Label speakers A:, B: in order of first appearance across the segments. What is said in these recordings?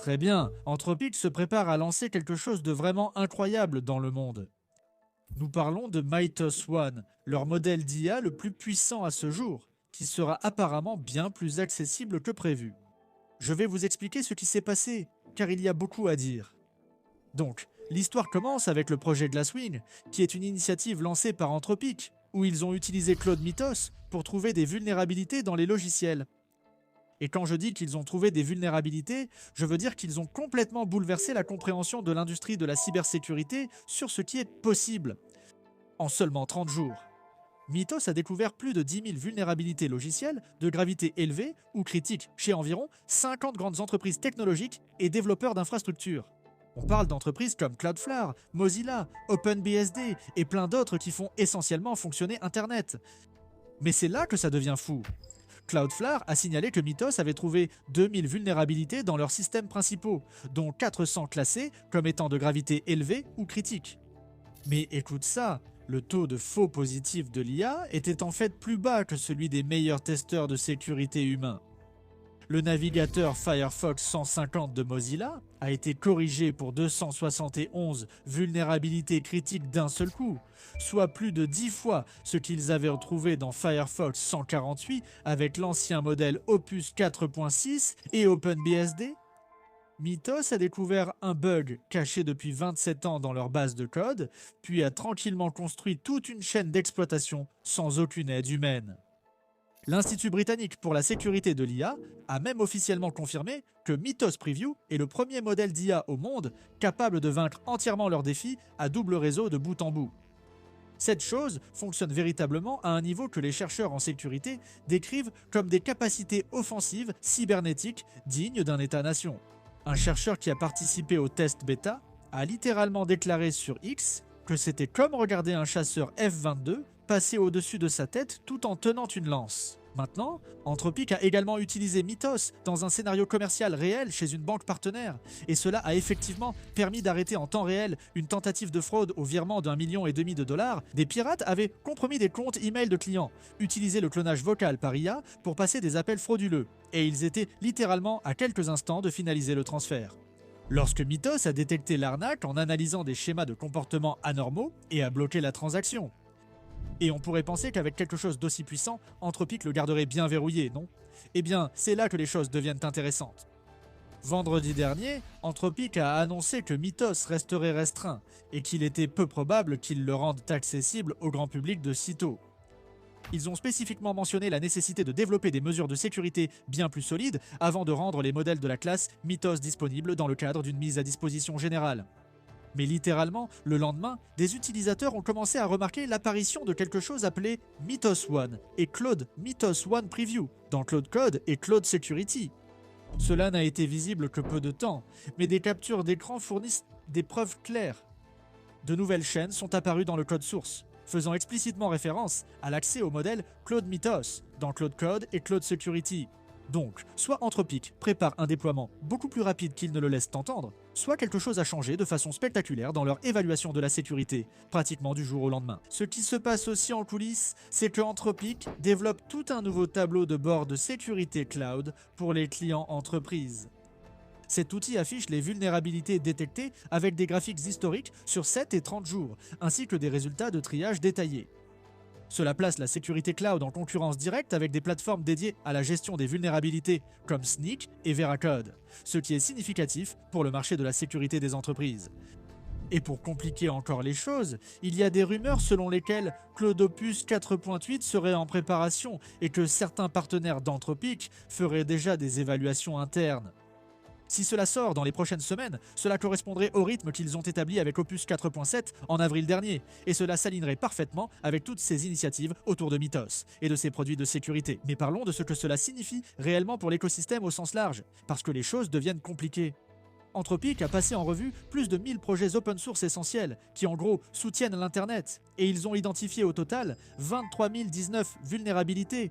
A: Très bien, Anthropic se prépare à lancer quelque chose de vraiment incroyable dans le monde. Nous parlons de Mythos One, leur modèle d'IA le plus puissant à ce jour, qui sera apparemment bien plus accessible que prévu. Je vais vous expliquer ce qui s'est passé, car il y a beaucoup à dire. Donc, l'histoire commence avec le projet Glasswing, qui est une initiative lancée par Anthropic, où ils ont utilisé Claude Mythos pour trouver des vulnérabilités dans les logiciels. Et quand je dis qu'ils ont trouvé des vulnérabilités, je veux dire qu'ils ont complètement bouleversé la compréhension de l'industrie de la cybersécurité sur ce qui est possible. En seulement 30 jours. Mythos a découvert plus de 10 000 vulnérabilités logicielles de gravité élevée ou critique chez environ 50 grandes entreprises technologiques et développeurs d'infrastructures. On parle d'entreprises comme Cloudflare, Mozilla, OpenBSD et plein d'autres qui font essentiellement fonctionner Internet. Mais c'est là que ça devient fou. Cloudflare a signalé que Mythos avait trouvé 2000 vulnérabilités dans leurs systèmes principaux, dont 400 classés comme étant de gravité élevée ou critique. Mais écoute ça, le taux de faux positifs de l'IA était en fait plus bas que celui des meilleurs testeurs de sécurité humains. Le navigateur Firefox 150 de Mozilla a été corrigé pour 271 vulnérabilités critiques d'un seul coup, soit plus de 10 fois ce qu'ils avaient retrouvé dans Firefox 148 avec l'ancien modèle Opus 4.6 et OpenBSD. Mythos a découvert un bug caché depuis 27 ans dans leur base de code, puis a tranquillement construit toute une chaîne d'exploitation sans aucune aide humaine. L'Institut britannique pour la sécurité de l'IA a même officiellement confirmé que Mythos Preview est le premier modèle d'IA au monde capable de vaincre entièrement leurs défis à double réseau de bout en bout. Cette chose fonctionne véritablement à un niveau que les chercheurs en sécurité décrivent comme des capacités offensives cybernétiques dignes d'un État-nation. Un chercheur qui a participé au test bêta a littéralement déclaré sur X que c'était comme regarder un chasseur F-22 passer au-dessus de sa tête tout en tenant une lance. Maintenant, Anthropic a également utilisé Mythos dans un scénario commercial réel chez une banque partenaire, et cela a effectivement permis d'arrêter en temps réel une tentative de fraude au virement d'1,5 million de dollars. Des pirates avaient compromis des comptes email de clients, utilisé le clonage vocal par IA pour passer des appels frauduleux, et ils étaient littéralement à quelques instants de finaliser le transfert. Lorsque Mythos a détecté l'arnaque en analysant des schémas de comportement anormaux et a bloqué la transaction. Et on pourrait penser qu'avec quelque chose d'aussi puissant, Anthropic le garderait bien verrouillé, non? Eh bien, c'est là que les choses deviennent intéressantes. Vendredi dernier, Anthropic a annoncé que Mythos resterait restreint et qu'il était peu probable qu'ils le rendent accessible au grand public de sitôt. Ils ont spécifiquement mentionné la nécessité de développer des mesures de sécurité bien plus solides avant de rendre les modèles de la classe Mythos disponibles dans le cadre d'une mise à disposition générale. Mais littéralement, le lendemain, des utilisateurs ont commencé à remarquer l'apparition de quelque chose appelé Mythos One et Claude Mythos One Preview dans Claude Code et Claude Security. Cela n'a été visible que peu de temps, mais des captures d'écran fournissent des preuves claires. De nouvelles chaînes sont apparues dans le code source, faisant explicitement référence à l'accès au modèle Claude Mythos dans Claude Code et Claude Security. Donc, soit Anthropic prépare un déploiement beaucoup plus rapide qu'ils ne le laissent entendre, soit quelque chose a changé de façon spectaculaire dans leur évaluation de la sécurité, pratiquement du jour au lendemain. Ce qui se passe aussi en coulisses, c'est que Anthropic développe tout un nouveau tableau de bord de sécurité cloud pour les clients entreprises. Cet outil affiche les vulnérabilités détectées avec des graphiques historiques sur 7 et 30 jours, ainsi que des résultats de triage détaillés. Cela place la sécurité cloud en concurrence directe avec des plateformes dédiées à la gestion des vulnérabilités comme Snyk et Veracode, ce qui est significatif pour le marché de la sécurité des entreprises. Et pour compliquer encore les choses, il y a des rumeurs selon lesquelles Claude Opus 4.8 serait en préparation et que certains partenaires d'Anthropic feraient déjà des évaluations internes. Si cela sort dans les prochaines semaines, cela correspondrait au rythme qu'ils ont établi avec Opus 4.7 en avril dernier, et cela s'alignerait parfaitement avec toutes ces initiatives autour de Mythos et de ses produits de sécurité. Mais parlons de ce que cela signifie réellement pour l'écosystème au sens large, parce que les choses deviennent compliquées. Anthropic a passé en revue plus de 1000 projets open source essentiels qui en gros soutiennent l'Internet, et ils ont identifié au total 23 019 vulnérabilités.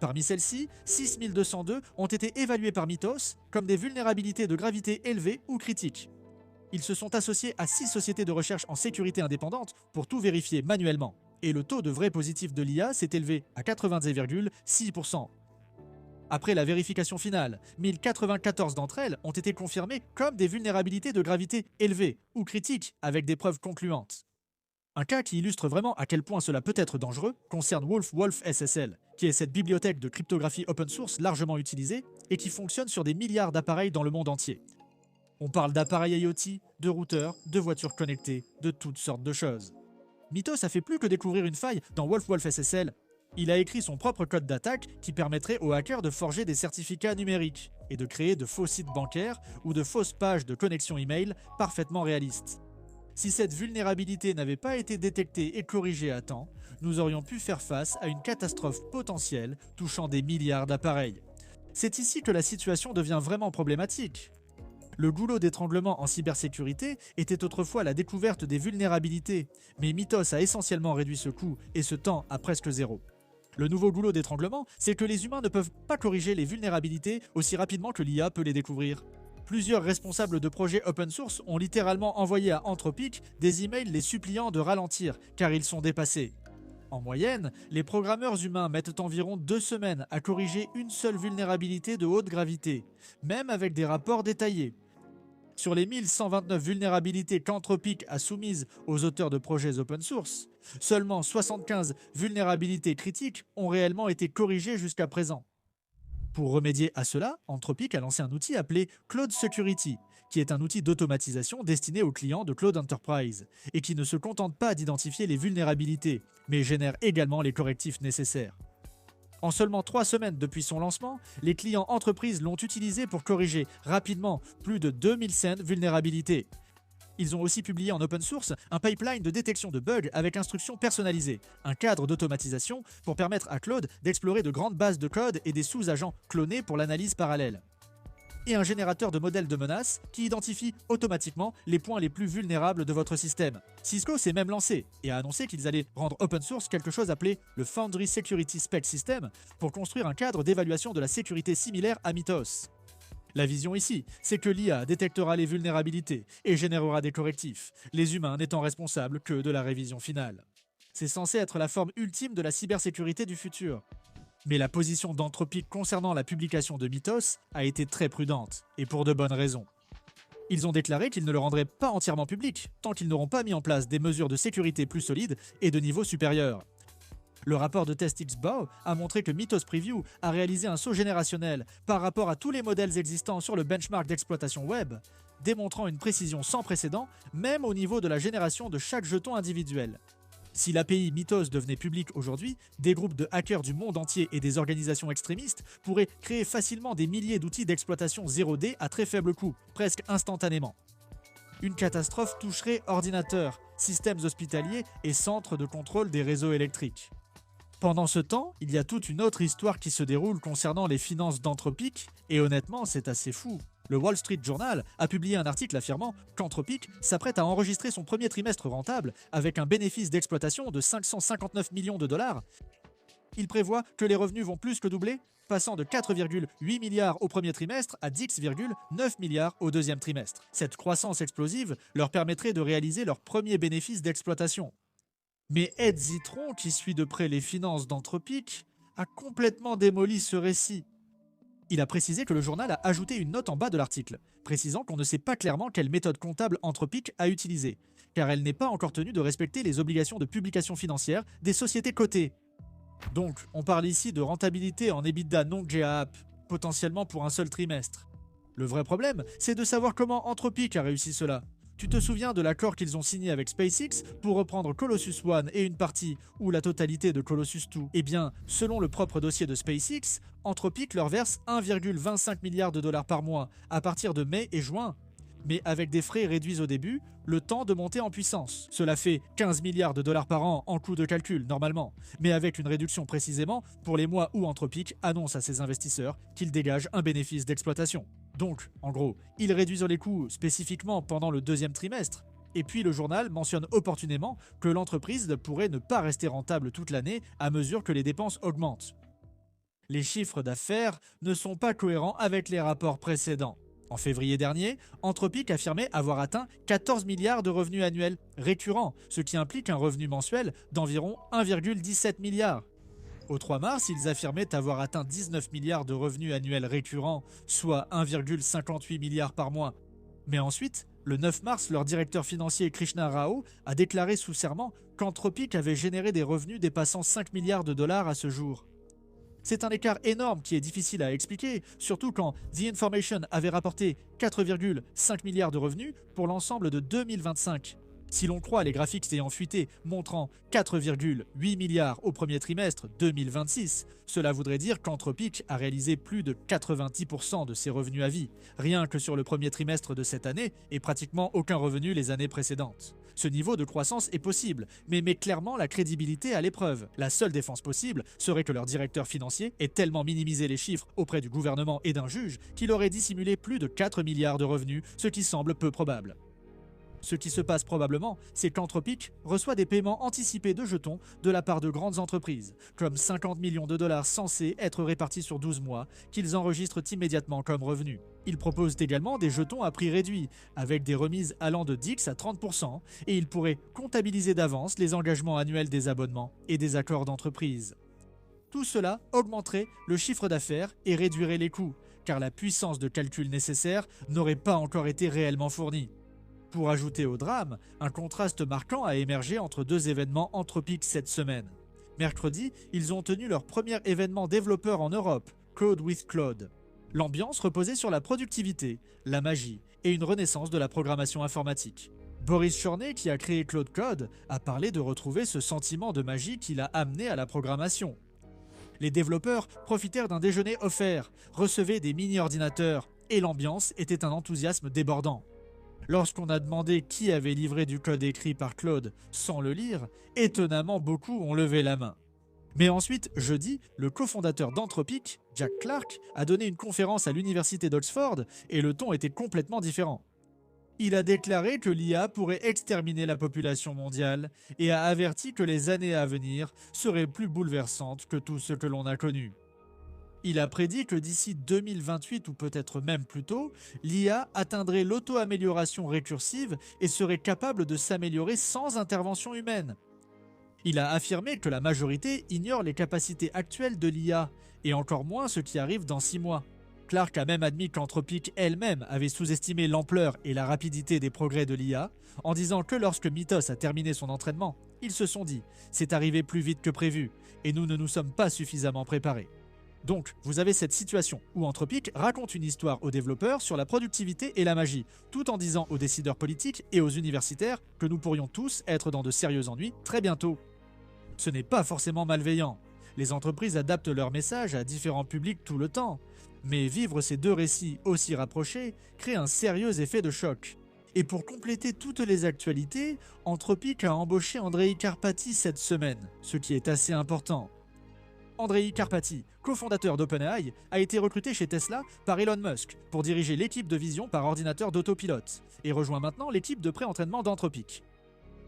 A: Parmi celles-ci, 6202 ont été évaluées par Mythos comme des vulnérabilités de gravité élevée ou critique. Ils se sont associés à 6 sociétés de recherche en sécurité indépendantes pour tout vérifier manuellement. Et le taux de vrais positifs de l'IA s'est élevé à 90,6%. Après la vérification finale, 1094 d'entre elles ont été confirmées comme des vulnérabilités de gravité élevée ou critiques avec des preuves concluantes. Un cas qui illustre vraiment à quel point cela peut être dangereux concerne Wolf SSL, qui est cette bibliothèque de cryptographie open source largement utilisée et qui fonctionne sur des milliards d'appareils dans le monde entier. On parle d'appareils IoT, de routeurs, de voitures connectées, de toutes sortes de choses. Mythos a fait plus que découvrir une faille dans Wolf SSL. Il a écrit son propre code d'attaque qui permettrait aux hackers de forger des certificats numériques et de créer de faux sites bancaires ou de fausses pages de connexion email parfaitement réalistes. Si cette vulnérabilité n'avait pas été détectée et corrigée à temps, nous aurions pu faire face à une catastrophe potentielle touchant des milliards d'appareils. C'est ici que la situation devient vraiment problématique. Le goulot d'étranglement en cybersécurité était autrefois la découverte des vulnérabilités, mais Mythos a essentiellement réduit ce coût et ce temps à presque zéro. Le nouveau goulot d'étranglement, c'est que les humains ne peuvent pas corriger les vulnérabilités aussi rapidement que l'IA peut les découvrir. Plusieurs responsables de projets open source ont littéralement envoyé à Anthropic des emails les suppliant de ralentir, car ils sont dépassés. En moyenne, les programmeurs humains mettent environ 2 semaines à corriger une seule vulnérabilité de haute gravité, même avec des rapports détaillés. Sur les 1129 vulnérabilités qu'Anthropic a soumises aux auteurs de projets open source, seulement 75 vulnérabilités critiques ont réellement été corrigées jusqu'à présent. Pour remédier à cela, Anthropic a lancé un outil appelé Cloud Security, qui est un outil d'automatisation destiné aux clients de Cloud Enterprise, et qui ne se contente pas d'identifier les vulnérabilités, mais génère également les correctifs nécessaires. En seulement 3 semaines depuis son lancement, les clients entreprises l'ont utilisé pour corriger rapidement plus de 2100 vulnérabilités. Ils ont aussi publié en open source un pipeline de détection de bugs avec instructions personnalisées, un cadre d'automatisation pour permettre à Claude d'explorer de grandes bases de code et des sous-agents clonés pour l'analyse parallèle. Et un générateur de modèles de menaces qui identifie automatiquement les points les plus vulnérables de votre système. Cisco s'est même lancé et a annoncé qu'ils allaient rendre open source quelque chose appelé le Foundry Security Spec System pour construire un cadre d'évaluation de la sécurité similaire à Mythos. La vision ici, c'est que l'IA détectera les vulnérabilités et générera des correctifs, les humains n'étant responsables que de la révision finale. C'est censé être la forme ultime de la cybersécurité du futur. Mais la position d'Anthropic concernant la publication de Mythos a été très prudente, et pour de bonnes raisons. Ils ont déclaré qu'ils ne le rendraient pas entièrement public, tant qu'ils n'auront pas mis en place des mesures de sécurité plus solides et de niveau supérieur. Le rapport de TestXBow a montré que Mythos Preview a réalisé un saut générationnel par rapport à tous les modèles existants sur le benchmark d'exploitation web, démontrant une précision sans précédent, même au niveau de la génération de chaque jeton individuel. Si l'API Mythos devenait publique aujourd'hui, des groupes de hackers du monde entier et des organisations extrémistes pourraient créer facilement des milliers d'outils d'exploitation 0D à très faible coût, presque instantanément. Une catastrophe toucherait ordinateurs, systèmes hospitaliers et centres de contrôle des réseaux électriques. Pendant ce temps, il y a toute une autre histoire qui se déroule concernant les finances d'Anthropic, et honnêtement, c'est assez fou. Le Wall Street Journal a publié un article affirmant qu'Anthropic s'apprête à enregistrer son premier trimestre rentable avec un bénéfice d'exploitation de 559 millions de dollars. Il prévoit que les revenus vont plus que doubler, passant de 4,8 milliards au premier trimestre à 10,9 milliards au deuxième trimestre. Cette croissance explosive leur permettrait de réaliser leur premier bénéfice d'exploitation. Mais Ed Zitron, qui suit de près les finances d'Anthropic, a complètement démoli ce récit. Il a précisé que le journal a ajouté une note en bas de l'article, précisant qu'on ne sait pas clairement quelle méthode comptable Anthropic a utilisée, car elle n'est pas encore tenue de respecter les obligations de publication financière des sociétés cotées. Donc, on parle ici de rentabilité en EBITDA non GAAP, potentiellement pour un seul trimestre. Le vrai problème, c'est de savoir comment Anthropic a réussi cela. Tu te souviens de l'accord qu'ils ont signé avec SpaceX pour reprendre Colossus One et une partie, ou la totalité de Colossus 2 ? Eh bien, selon le propre dossier de SpaceX, Anthropic leur verse 1,25 milliard de dollars par mois à partir de mai et juin. Mais avec des frais réduits au début, le temps de monter en puissance. Cela fait 15 milliards de dollars par an en coût de calcul, normalement, mais avec une réduction précisément pour les mois où Anthropic annonce à ses investisseurs qu'il dégage un bénéfice d'exploitation. Donc, en gros, ils réduisent les coûts spécifiquement pendant le deuxième trimestre. Et puis le journal mentionne opportunément que l'entreprise pourrait ne pas rester rentable toute l'année à mesure que les dépenses augmentent. Les chiffres d'affaires ne sont pas cohérents avec les rapports précédents. En février dernier, Anthropic affirmait avoir atteint 14 milliards de revenus annuels récurrents, ce qui implique un revenu mensuel d'environ 1,17 milliard. Au 3 mars, ils affirmaient avoir atteint 19 milliards de revenus annuels récurrents, soit 1,58 milliard par mois. Mais ensuite, le 9 mars, leur directeur financier Krishna Rao a déclaré sous serment qu'Anthropic avait généré des revenus dépassant 5 milliards de dollars à ce jour. C'est un écart énorme qui est difficile à expliquer, surtout quand The Information avait rapporté 4,5 milliards de revenus pour l'ensemble de 2025. Si l'on croit les graphiques ayant fuité montrant 4,8 milliards au premier trimestre 2026, cela voudrait dire qu'Anthropic a réalisé plus de 90% de ses revenus à vie, rien que sur le premier trimestre de cette année et pratiquement aucun revenu les années précédentes. Ce niveau de croissance est possible, mais met clairement la crédibilité à l'épreuve. La seule défense possible serait que leur directeur financier ait tellement minimisé les chiffres auprès du gouvernement et d'un juge qu'il aurait dissimulé plus de 4 milliards de revenus, ce qui semble peu probable. Ce qui se passe probablement, c'est qu'Anthropic reçoit des paiements anticipés de jetons de la part de grandes entreprises, comme 50 millions de dollars censés être répartis sur 12 mois, qu'ils enregistrent immédiatement comme revenus. Ils proposent également des jetons à prix réduit, avec des remises allant de 10 à 30%, et ils pourraient comptabiliser d'avance les engagements annuels des abonnements et des accords d'entreprise. Tout cela augmenterait le chiffre d'affaires et réduirait les coûts, car la puissance de calcul nécessaire n'aurait pas encore été réellement fournie. Pour ajouter au drame, un contraste marquant a émergé entre deux événements Anthropic cette semaine. Mercredi, ils ont tenu leur premier événement développeur en Europe, Code with Claude. L'ambiance reposait sur la productivité, la magie et une renaissance de la programmation informatique. Boris Chornet, qui a créé Claude Code, a parlé de retrouver ce sentiment de magie qui l'a amené à la programmation. Les développeurs profitèrent d'un déjeuner offert, recevaient des mini-ordinateurs et l'ambiance était un enthousiasme débordant. Lorsqu'on a demandé qui avait livré du code écrit par Claude sans le lire, étonnamment beaucoup ont levé la main. Mais ensuite, jeudi, le cofondateur d'Anthropic, Jack Clark, a donné une conférence à l'université d'Oxford et le ton était complètement différent. Il a déclaré que l'IA pourrait exterminer la population mondiale et a averti que les années à venir seraient plus bouleversantes que tout ce que l'on a connu. Il a prédit que d'ici 2028 ou peut-être même plus tôt, l'IA atteindrait l'auto-amélioration récursive et serait capable de s'améliorer sans intervention humaine. Il a affirmé que la majorité ignore les capacités actuelles de l'IA et encore moins ce qui arrive dans 6 mois. Clark a même admis qu'Anthropic elle-même avait sous-estimé l'ampleur et la rapidité des progrès de l'IA en disant que lorsque Mythos a terminé son entraînement, ils se sont dit « c'est arrivé plus vite que prévu et nous ne nous sommes pas suffisamment préparés ». Donc, vous avez cette situation où Anthropic raconte une histoire aux développeurs sur la productivité et la magie, tout en disant aux décideurs politiques et aux universitaires que nous pourrions tous être dans de sérieux ennuis très bientôt. Ce n'est pas forcément malveillant. Les entreprises adaptent leur message à différents publics tout le temps. Mais vivre ces deux récits aussi rapprochés crée un sérieux effet de choc. Et pour compléter toutes les actualités, Anthropic a embauché Andrei Karpathy cette semaine, ce qui est assez important. Andrei Karpathy, cofondateur d'OpenAI, a été recruté chez Tesla par Elon Musk pour diriger l'équipe de vision par ordinateur d'autopilote et rejoint maintenant l'équipe de pré-entraînement d'Anthropic.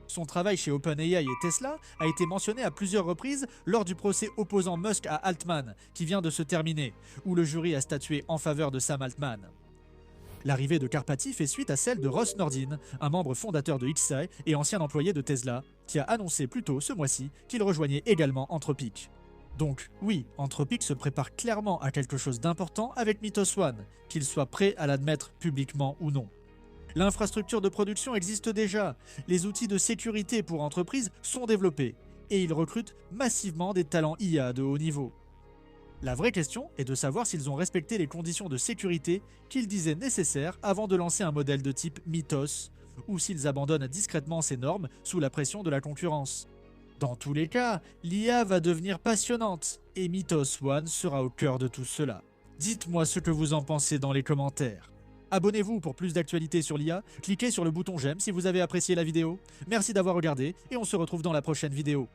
A: Son travail chez OpenAI et Tesla a été mentionné à plusieurs reprises lors du procès opposant Musk à Altman, qui vient de se terminer, où le jury a statué en faveur de Sam Altman. L'arrivée de Karpathy fait suite à celle de Ross Nordin, un membre fondateur de XAI et ancien employé de Tesla, qui a annoncé plus tôt ce mois-ci qu'il rejoignait également Anthropic. Donc oui, Anthropic se prépare clairement à quelque chose d'important avec Mythos One, qu'il soit prêt à l'admettre publiquement ou non. L'infrastructure de production existe déjà, les outils de sécurité pour entreprises sont développés, et ils recrutent massivement des talents IA de haut niveau. La vraie question est de savoir s'ils ont respecté les conditions de sécurité qu'ils disaient nécessaires avant de lancer un modèle de type Mythos, ou s'ils abandonnent discrètement ces normes sous la pression de la concurrence. Dans tous les cas, l'IA va devenir passionnante, et Mythos One sera au cœur de tout cela. Dites-moi ce que vous en pensez dans les commentaires. Abonnez-vous pour plus d'actualités sur l'IA, cliquez sur le bouton j'aime si vous avez apprécié la vidéo. Merci d'avoir regardé, et on se retrouve dans la prochaine vidéo.